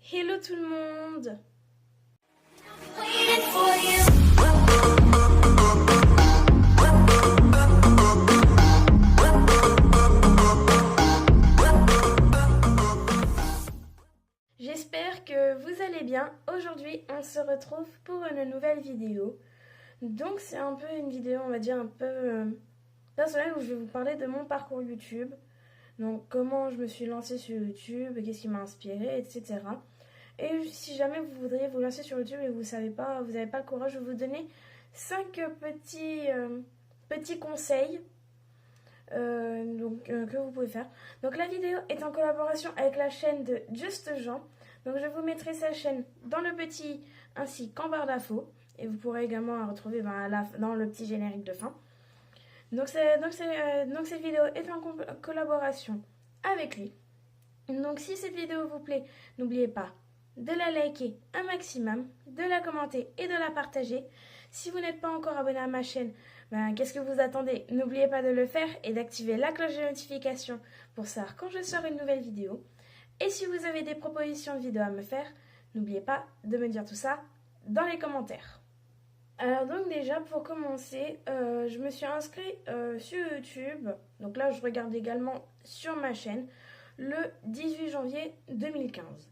Hello tout le monde! J'espère que vous allez bien. Aujourd'hui, on se retrouve pour une nouvelle vidéo. Donc c'est un peu une vidéo, on va dire, un peu personnelle où je vais vous parler de mon parcours YouTube. Donc comment je me suis lancée sur YouTube, qu'est-ce qui m'a inspirée, etc. Et si jamais vous voudriez vous lancer sur YouTube et vous savez pas, vous n'avez pas le courage, je vais vous donner 5 petits conseils que vous pouvez faire. Donc la vidéo est en collaboration avec la chaîne de Just Jean. Donc je vous mettrai sa chaîne dans le petit ainsi qu'en barre d'infos. Et vous pourrez également la retrouver dans le petit générique de fin. Donc cette vidéo est en collaboration avec lui. Donc si cette vidéo vous plaît, n'oubliez pas de la liker un maximum, de la commenter et de la partager. Si vous n'êtes pas encore abonné à ma chaîne, qu'est-ce que vous attendez? N'oubliez pas de le faire et d'activer la cloche de notification pour savoir quand je sors une nouvelle vidéo. Et si vous avez des propositions de vidéos à me faire, n'oubliez pas de me dire tout ça dans les commentaires. Alors donc déjà pour commencer, je me suis inscrite sur YouTube. Donc là je regarde également sur ma chaîne le 18 janvier 2015.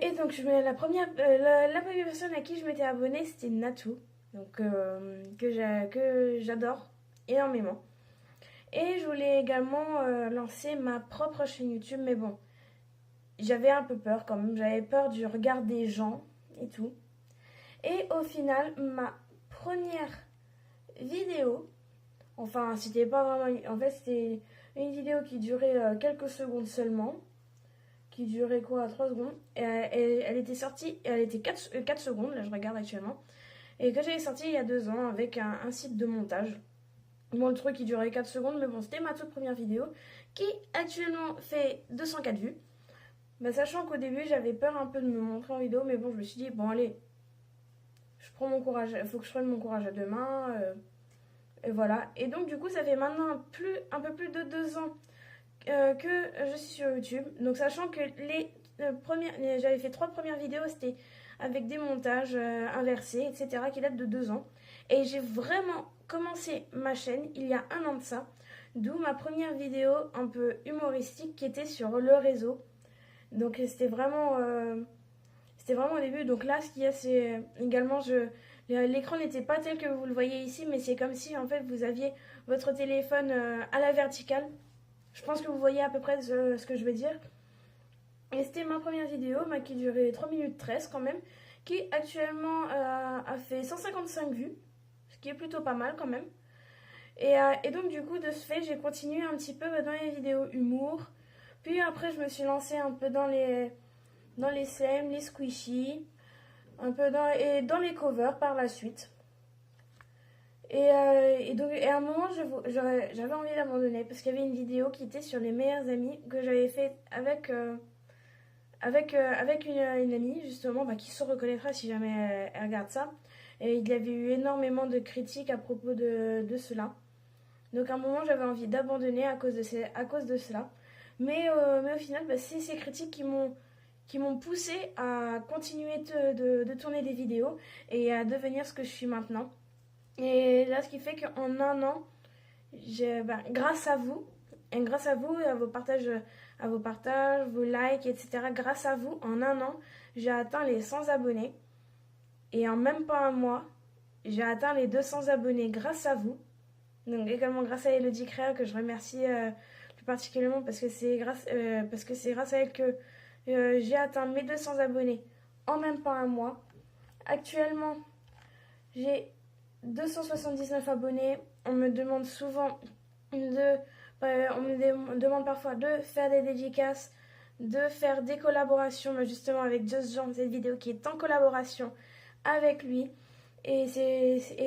Et donc la première personne à qui je m'étais abonnée c'était Natou. Donc que j'adore énormément. Et je voulais également lancer ma propre chaîne YouTube. Mais bon, j'avais un peu peur quand même. J'avais peur du regard des gens et tout. Et au final, ma première vidéo, enfin c'était pas vraiment, en fait c'était une vidéo qui durait quelques secondes seulement, qui durait quoi, 3 secondes, et elle était sortie, elle était 4 secondes, là je regarde actuellement, et que j'avais sorti il y a 2 ans avec un site de montage. Bon, le truc qui durait 4 secondes, mais bon, c'était ma toute première vidéo, qui actuellement fait 204 vues. Sachant qu'au début j'avais peur un peu de me montrer en vidéo, mais bon, je me suis dit, bon allez, je prends mon courage, il faut que je prenne mon courage à deux mains. Et voilà. Et donc, du coup, ça fait maintenant un peu plus de 2 ans que je suis sur YouTube. Donc, sachant que j'avais fait 3 premières vidéos, c'était avec des montages inversés, etc., qui datent de 2 ans. Et j'ai vraiment commencé ma chaîne il y a 1 an de ça. D'où ma première vidéo un peu humoristique qui était sur le réseau. Donc, c'était vraiment au début. Donc là, ce qu'il y a, c'est également, l'écran n'était pas tel que vous le voyez ici, mais c'est comme si en fait vous aviez votre téléphone à la verticale. Je pense que vous voyez à peu près ce que je veux dire. Et c'était ma première vidéo qui durait 3 minutes 13 quand même, qui actuellement a fait 155 vues, ce qui est plutôt pas mal quand même. Et donc du coup, de ce fait, j'ai continué un petit peu dans les vidéos humour. Puis après, je me suis lancée un peu dans les slimes, les squishies, un peu dans les covers par la suite. Et à un moment, j'avais envie d'abandonner parce qu'il y avait une vidéo qui était sur les meilleurs amis que j'avais fait avec une amie, justement, qui se reconnaîtra si jamais elle regarde ça. Et il y avait eu énormément de critiques à propos de cela. Donc à un moment, j'avais envie d'abandonner à cause de cela. Mais au final, c'est ces critiques qui m'ont poussé à continuer de tourner des vidéos et à devenir ce que je suis maintenant. Et là, ce qui fait qu'en 1 an, grâce à vous, et grâce à vous, à vos partages, vos likes, etc., grâce à vous, en 1 an, j'ai atteint les 100 abonnés. Et en même pas un mois, j'ai atteint les 200 abonnés grâce à vous. Donc également grâce à Elodie Créa, que je remercie plus particulièrement parce que c'est grâce à elle que j'ai atteint mes 200 abonnés en même pas un mois. Actuellement, j'ai 279 abonnés. On me demande souvent on me demande parfois de faire des dédicaces, de faire des collaborations, justement avec Just Jean, cette vidéo qui est en collaboration avec lui. Et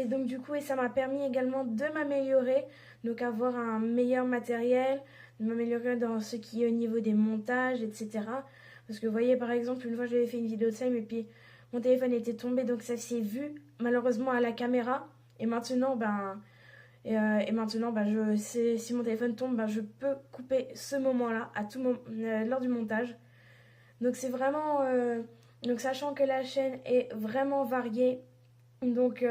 donc du coup, ça m'a permis également de m'améliorer, donc avoir un meilleur matériel, de m'améliorer dans ce qui est au niveau des montages, etc. Parce que vous voyez, par exemple, une fois j'avais fait une vidéo de slime et puis mon téléphone était tombé, donc ça s'est vu malheureusement à la caméra. Et maintenant, si mon téléphone tombe, je peux couper ce moment-là lors du montage. Donc c'est vraiment Donc sachant que la chaîne est vraiment variée, donc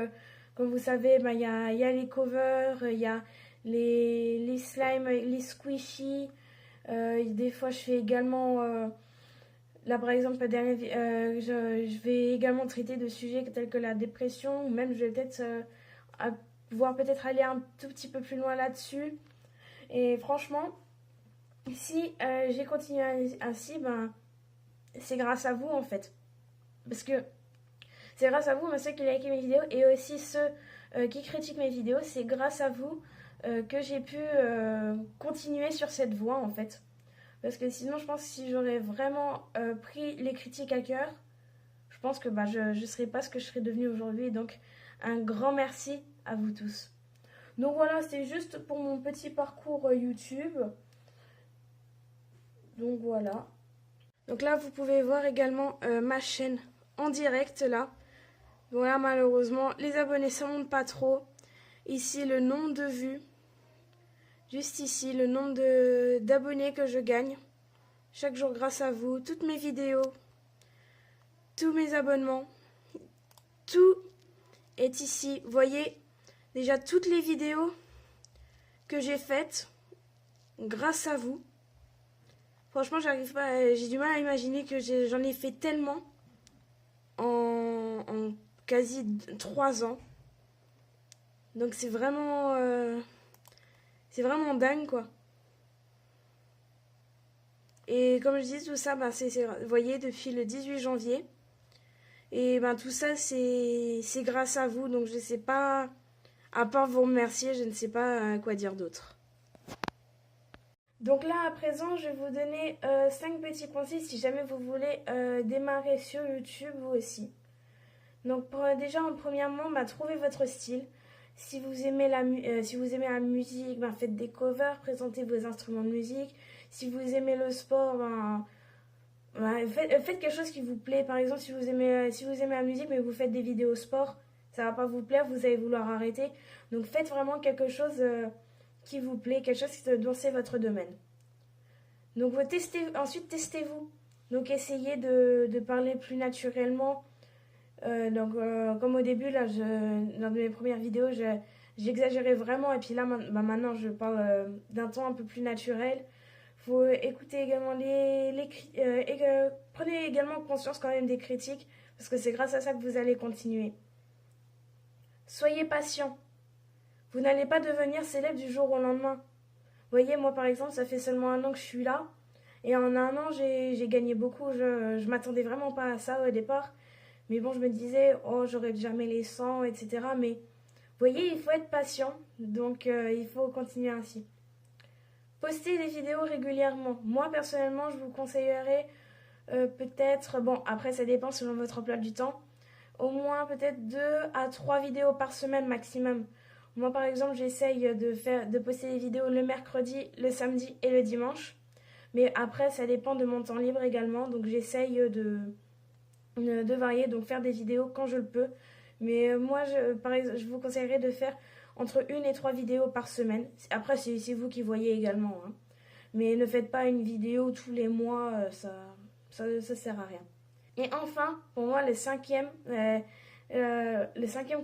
comme vous savez, bah, y a les covers, il y a les slimes, les squishy. Des fois je fais également, là par exemple, je vais également traiter de sujets tels que la dépression, ou même je vais peut-être pouvoir peut-être aller un tout petit peu plus loin là-dessus. Et franchement, si j'ai continué ainsi, ben, c'est grâce à vous en fait. Parce que c'est grâce à vous, ceux qui likent mes vidéos et aussi ceux qui critiquent mes vidéos, c'est grâce à vous que j'ai pu continuer sur cette voie en fait. Parce que sinon, je pense que si j'aurais vraiment pris les critiques à cœur, je pense que bah, je ne serais pas ce que je serais devenue aujourd'hui. Donc, un grand merci à vous tous. Donc voilà, c'était juste pour mon petit parcours YouTube. Donc voilà. Donc là, vous pouvez voir également ma chaîne en direct là. Voilà, malheureusement, les abonnés ça monte pas trop. Ici, le nombre de vues. Juste ici, le nombre d'abonnés que je gagne. Chaque jour grâce à vous. Toutes mes vidéos. Tous mes abonnements. Tout est ici. Vous voyez, déjà toutes les vidéos que j'ai faites grâce à vous. Franchement, j'arrive pas, j'ai du mal à imaginer que j'en ai fait tellement en quasi 3 ans. Donc c'est vraiment dingue quoi. Et comme je dis, tout ça, ben, vous voyez, depuis le 18 janvier. Et ben tout ça, c'est grâce à vous. Donc je sais pas, à part vous remercier, je ne sais pas quoi dire d'autre. Donc là, à présent, je vais vous donner 5 petits conseils si jamais vous voulez démarrer sur YouTube, vous aussi. Donc déjà, premièrement, bah, trouvez votre style. Si vous aimez la musique, bah, faites des covers, présentez vos instruments de musique. Si vous aimez le sport, faites quelque chose qui vous plaît. Par exemple, si vous aimez la musique, mais vous faites des vidéos sport, ça va pas vous plaire, vous allez vouloir arrêter. Donc faites vraiment quelque chose qui vous plaît, quelque chose dont c'est votre domaine. Donc ensuite testez-vous. Donc essayez de parler plus naturellement. Comme au début, là, dans mes premières vidéos, j'exagérais vraiment. Et puis là, maintenant, je parle d'un ton un peu plus naturel. Faut écouter également prenez également conscience quand même des critiques, parce que c'est grâce à ça que vous allez continuer. Soyez patient. Vous n'allez pas devenir célèbre du jour au lendemain. Vous voyez, moi par exemple, ça fait seulement 1 an que je suis là. Et en 1 an, j'ai gagné beaucoup. Je m'attendais vraiment pas à ça au départ. Mais bon, je me disais, oh, j'aurai jamais les 100, etc. Mais vous voyez, il faut être patient. Donc, il faut continuer ainsi. Postez des vidéos régulièrement. Moi, personnellement, je vous conseillerais peut-être, bon, après, ça dépend selon votre emploi du temps, au moins peut-être 2 à 3 vidéos par semaine maximum. Moi, par exemple, j'essaye de poster des vidéos le mercredi, le samedi et le dimanche. Mais après, ça dépend de mon temps libre également. Donc, j'essaye de varier, donc faire des vidéos quand je le peux. Mais moi, par exemple, je vous conseillerais de faire entre 1 et 3 vidéos par semaine. Après, c'est vous qui voyez également. Hein. Mais ne faites pas une vidéo tous les mois, ça sert à rien. Et enfin, pour moi, le cinquième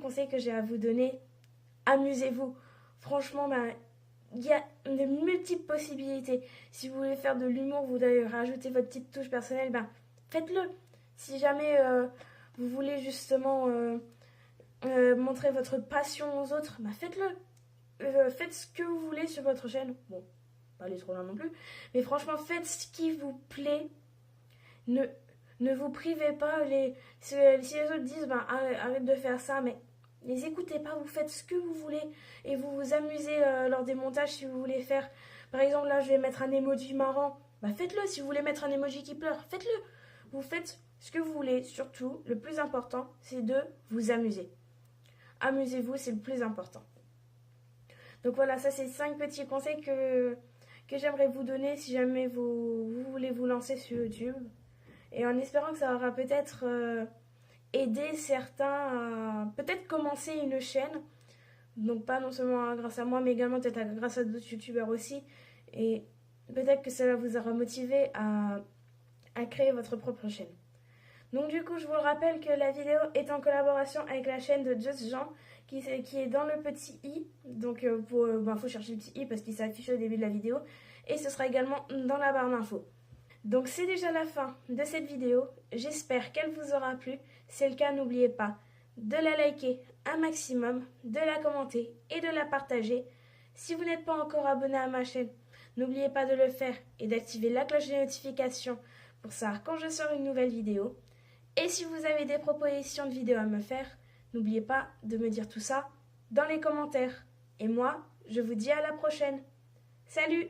conseil que j'ai à vous donner, amusez-vous. Franchement, il y a de multiples possibilités. Si vous voulez faire de l'humour, vous devez rajouter votre petite touche personnelle, faites-le. Si jamais vous voulez justement montrer votre passion aux autres, faites-le. Faites ce que vous voulez sur votre chaîne. Bon, pas aller trop loin non plus. Mais franchement, faites ce qui vous plaît. Ne vous privez pas. Si les autres disent, arrête de faire ça, mais les écoutez pas. Vous faites ce que vous voulez. Et vous vous amusez lors des montages si vous voulez faire. Par exemple, là, je vais mettre un emoji marrant. Faites-le. Si vous voulez mettre un emoji qui pleure, faites-le. Vous faites ce que vous voulez. Surtout, le plus important, c'est de vous amuser. Amusez-vous, c'est le plus important. Donc voilà, ça c'est 5 petits conseils que j'aimerais vous donner si jamais vous voulez vous lancer sur YouTube. Et en espérant que ça aura peut-être aidé certains à peut-être commencer une chaîne. Donc pas non seulement grâce à moi, mais également peut-être grâce à d'autres youtubeurs aussi. Et peut-être que cela vous aura motivé à créer votre propre chaîne. Donc du coup, je vous le rappelle que la vidéo est en collaboration avec la chaîne de Just Jean qui est dans le petit i. Donc faut chercher le petit i parce qu'il s'affiche au début de la vidéo. Et ce sera également dans la barre d'infos. Donc c'est déjà la fin de cette vidéo. J'espère qu'elle vous aura plu. Si c'est le cas, n'oubliez pas de la liker un maximum, de la commenter et de la partager. Si vous n'êtes pas encore abonné à ma chaîne, n'oubliez pas de le faire et d'activer la cloche de notification pour savoir quand je sors une nouvelle vidéo. Et si vous avez des propositions de vidéos à me faire, n'oubliez pas de me dire tout ça dans les commentaires. Et moi, je vous dis à la prochaine. Salut!